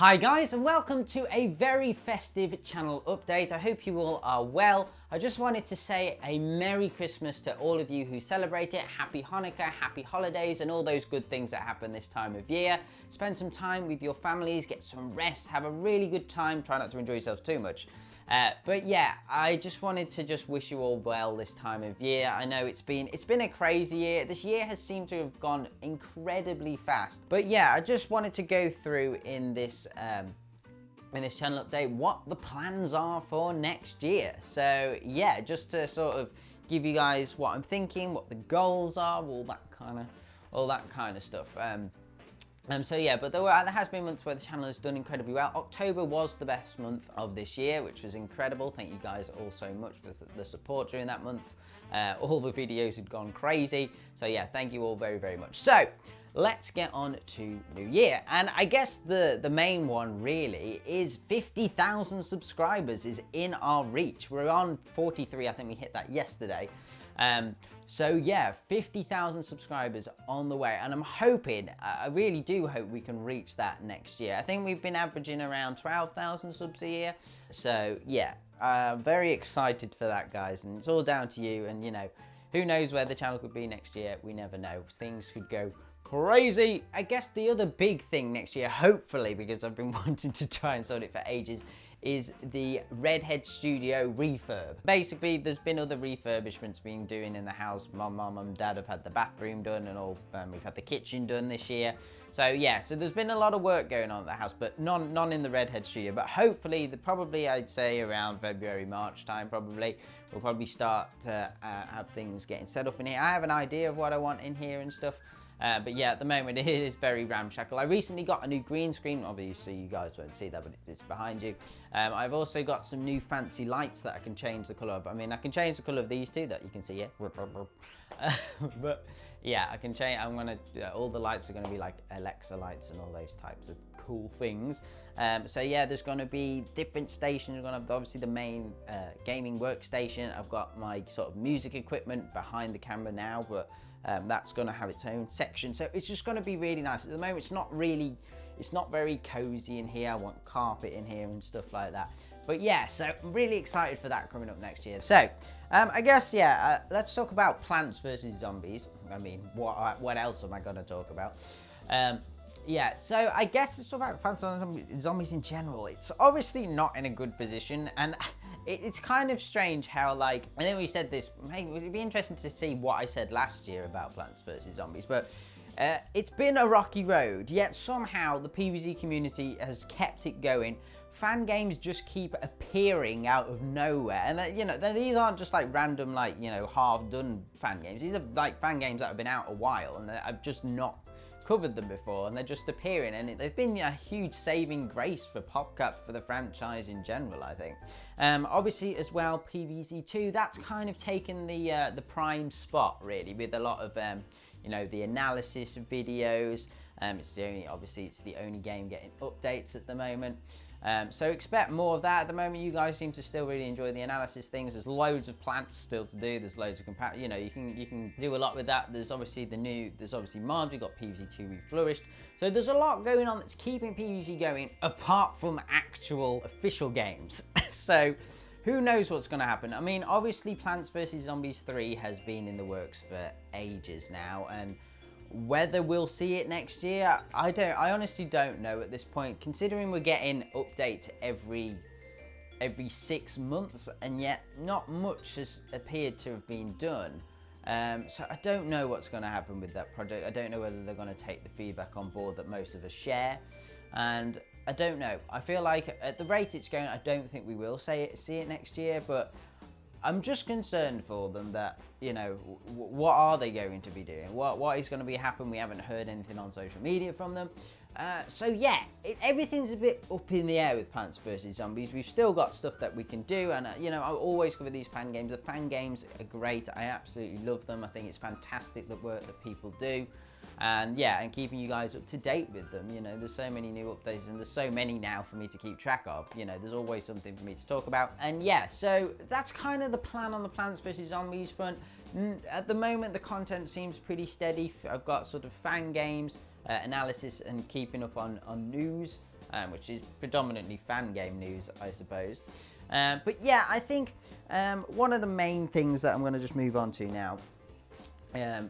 Hi guys, and welcome to a very festive channel update. I hope you all are well. I just wanted to say a Merry Christmas to all of you who celebrate it. Happy Hanukkah, happy holidays, and all those good things that happen this time of year. Spend some time with your families, get some rest, have a really good time. Try not to enjoy yourselves too much. But yeah, I just wanted to wish you all well this time of year. I know it's been a crazy year. This year has seemed to have gone incredibly fast. But yeah, I just wanted to go through in this channel update what the plans are for next year. So yeah, just to sort of give you guys what I'm thinking, what the goals are, all that kind of stuff. So yeah, but there has been months where the channel has done incredibly well. October was the best month of this year, which was incredible. Thank you guys all so much for the support during that month. All the videos had gone crazy. So yeah, thank you all very, very much. So let's get on to New Year. And I guess the main one really is 50,000 subscribers is in our reach. We're on 43, I think we hit that yesterday. So yeah, 50,000 subscribers on the way, and I'm hoping, I really do hope we can reach that next year. I think we've been averaging around 12,000 subs a year. So yeah, very excited for that, guys, and it's all down to you. And you know, who knows where the channel could be next year? We never know. Things could go crazy. I guess the other big thing next year, hopefully, because I've been wanting to try and sort it for ages, is the Redhead Studio refurb. Basically, there's been other refurbishments being doing in the house. My mum and dad have had the bathroom done and all. We've had the kitchen done this year. So yeah, so there's been a lot of work going on at the house, but none in the Redhead Studio. But hopefully, probably I'd say around February, March time, we'll probably start to have things getting set up in here. I have an idea of what I want in here and stuff. But yeah, at the moment it is very ramshackle. I recently got a new green screen. Obviously you guys won't see that, but it's behind you. I've also got some new fancy lights that I can change the colour of. I mean, I can change the colour of these two that you can see here. But yeah, I can change. All the lights are gonna be like Alexa lights and all those types of cool things. So yeah, there's gonna be different stations. We're gonna have obviously the main gaming workstation. I've got my sort of music equipment behind the camera now, but that's going to have its own section, so it's just going to be really nice. At the moment it's not very cozy in here. I want carpet in here and stuff like that. But yeah, so I'm really excited for that coming up next year. So I guess yeah, let's talk about Plants vs Zombies. I mean, what else am I going to talk about? Yeah, so I guess let's talk about Plants vs Zombies in general. It's obviously not in a good position, and it's kind of strange how, like, I know we said this, hey, it would be interesting to see what I said last year about Plants vs Zombies, but it's been a rocky road, yet somehow the PvZ community has kept it going. Fan games just keep appearing out of nowhere, and you know, these aren't just like random, like, you know, half-done fan games. These are like fan games that have been out a while, and I've just not covered them before, and they're just appearing, and they've been a huge saving grace for PopCap, for the franchise in general, I think. Obviously as well, PvZ2, that's kind of taken the prime spot really, with a lot of you know, the analysis videos. It's the only game getting updates at the moment. So expect more of that. At the moment, you guys seem to still really enjoy the analysis things. There's loads of plants still to do. There's loads of you know, you can do a lot with that. There's obviously mods. We've got PvZ2 reflourished. So there's a lot going on that's keeping PvZ going, apart from actual official games. So who knows what's going to happen? I mean, obviously Plants vs Zombies 3 has been in the works for ages now, and whether we'll see it next year, I honestly don't know at this point, considering we're getting updates every 6 months, and yet not much has appeared to have been done. So I don't know what's going to happen with that project. I don't know whether they're going to take the feedback on board that most of us share, and I don't know. I feel like at the rate it's going, I don't think we will see it next year, but I'm just concerned for them that, you know, what are they going to be doing? What is going to be happening? We haven't heard anything on social media from them. So yeah, everything's a bit up in the air with Plants vs Zombies. We've still got stuff that we can do, and you know, I always cover these fan games. The fan games are great. I absolutely love them. I think it's fantastic the work that people do. And yeah, and keeping you guys up to date with them. You know, there's so many new updates, and there's so many now for me to keep track of. You know, there's always something for me to talk about. And yeah, so that's kind of the plan on the Plants vs Zombies front. At the moment, the content seems pretty steady. I've got sort of fan games, analysis, and keeping up on news. which is predominantly fan game news, I suppose. But yeah, I think one of the main things that I'm going to just move on to now,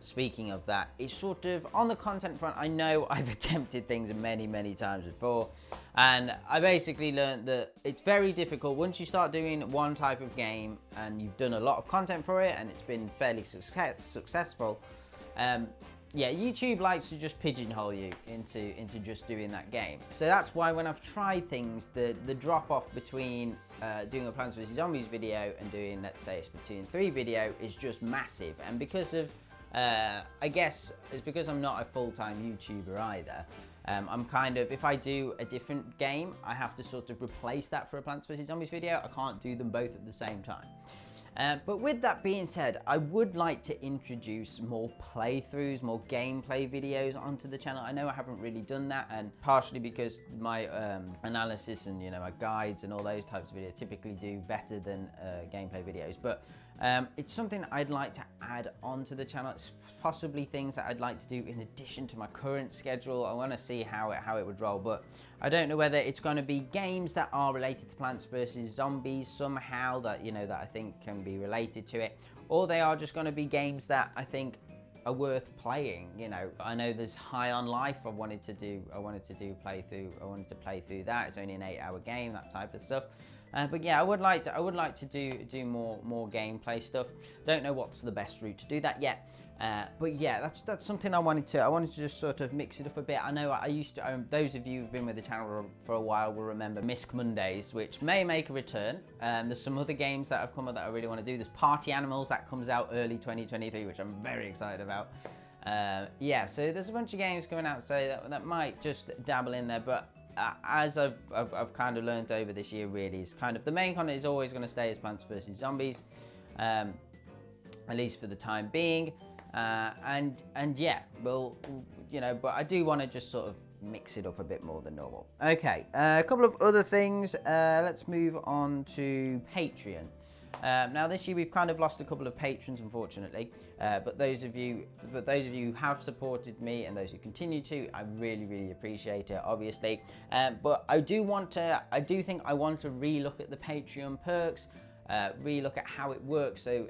speaking of that, is sort of on the content front. I know I've attempted things many times before, and I basically learned that it's very difficult once you start doing one type of game and you've done a lot of content for it and it's been fairly successful. Yeah, YouTube likes to just pigeonhole you into just doing that game. So that's why when I've tried things, the drop off between doing a Plants vs Zombies video and doing, let's say, a Splatoon 3 video is just massive. And because of, I guess it's because I'm not a full-time YouTuber either. I'm kind of, if I do a different game, I have to sort of replace that for a Plants vs Zombies video. I can't do them both at the same time. But with that being said, I would like to introduce more playthroughs, more gameplay videos onto the channel. I know I haven't really done that, and partially because my analysis and, you know, my guides and all those types of videos typically do better than gameplay videos. But it's something I'd like to add onto the channel. It's possibly things that I'd like to do in addition to my current schedule. I want to see how it would roll, but I don't know whether it's going to be games that are related to Plants vs Zombies somehow, that, you know, that I think can be related to it, or they are just going to be games that I think are worth playing. You know, I know there's High on Life I wanted to play through that. It's only an 8-hour game, that type of stuff. But yeah, I would like to do more gameplay stuff. Don't know what's the best route to do that yet. But yeah, that's something I wanted to just sort of mix it up a bit. I know I used to, those of you who've been with the channel for a while will remember Misc Mondays, which may make a return. There's some other games that have come up that I really want to do. There's Party Animals that comes out early 2023, which I'm very excited about. Yeah, so there's a bunch of games coming out, so that might just dabble in there. But as I've kind of learned over this year, really, is kind of the main content is always going to stay as Plants vs Zombies, at least for the time being. And yeah, well, you know, but I do want to just sort of mix it up a bit more than normal. Okay, a couple of other things. Let's move on to Patreon. Now this year we've kind of lost a couple of patrons, unfortunately, but those of you who have supported me and those who continue to, I really appreciate it, obviously. But I do think I want to relook at the Patreon perks, relook at how it works. So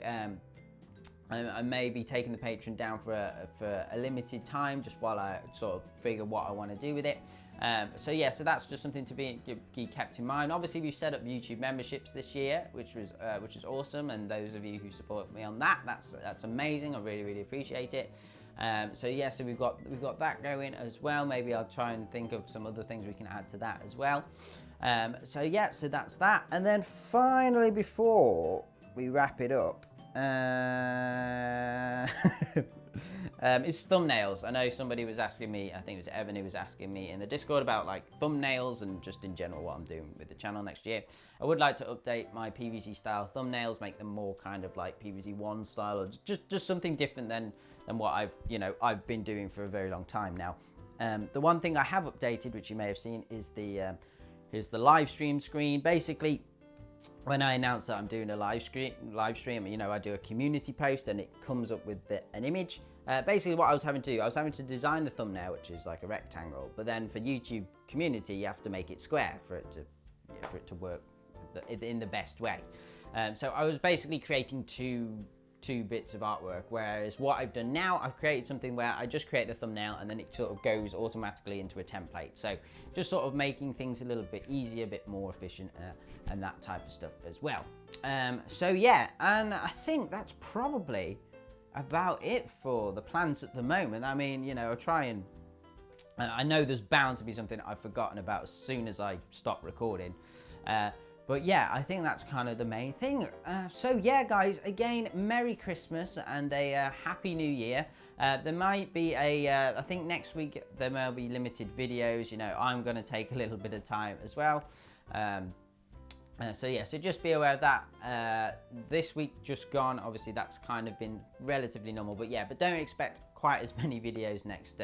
I may be taking the Patreon down for a limited time, just while I sort of figure what I want to do with it. So yeah, so that's just something to be kept in mind. Obviously, we've set up YouTube memberships this year, which is awesome. And those of you who support me on that, that's amazing. I really appreciate it. So yeah, so we've got that going as well. Maybe I'll try and think of some other things we can add to that as well. So yeah, so that's that. And then finally, before we wrap it up, it's thumbnails. I know somebody was asking me, I think it was Evan who was asking me in the Discord about like thumbnails and just in general what I'm doing with the channel next year. I would like to update my PVZ style thumbnails, make them more kind of like PVZ 1 style, or just something different than what I've been doing for a very long time now. The one thing I have updated, which you may have seen, is the live stream screen. Basically, when I announce that I'm doing a live stream, you know, I do a community post and it comes up with an image. Basically what I was having to do, I was having to design the thumbnail, which is like a rectangle, but then for YouTube community, you have to make it square for it to work in the best way. So I was basically creating two bits of artwork, whereas what I've done now, I've created something where I just create the thumbnail and then it sort of goes automatically into a template. So just sort of making things a little bit easier, a bit more efficient, and that type of stuff as well. So yeah, and I think that's probably about it for the plans at the moment. I mean, you know, I'll try and I know there's bound to be something I've forgotten about as soon as I stop recording. But yeah, I think that's kind of the main thing. So yeah, guys, again, Merry Christmas and a Happy New Year. There might be I think next week there may be limited videos. You know, I'm going to take a little bit of time as well. So yeah, so just be aware of that. This week just gone, obviously that's kind of been relatively normal, but yeah, but don't expect quite as many videos next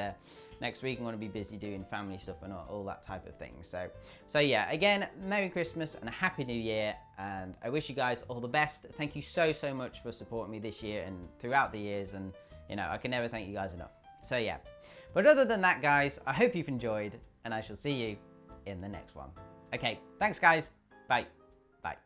week. I'm going to be busy doing family stuff and all that type of thing. So yeah, again, Merry Christmas and a Happy New Year, and I wish you guys all the best. Thank you so much for supporting me this year and throughout the years, and you know, I can never thank you guys enough. So yeah, but other than that, guys, I hope you've enjoyed, and I shall see you in the next one. Okay, thanks guys. Bye. Bye.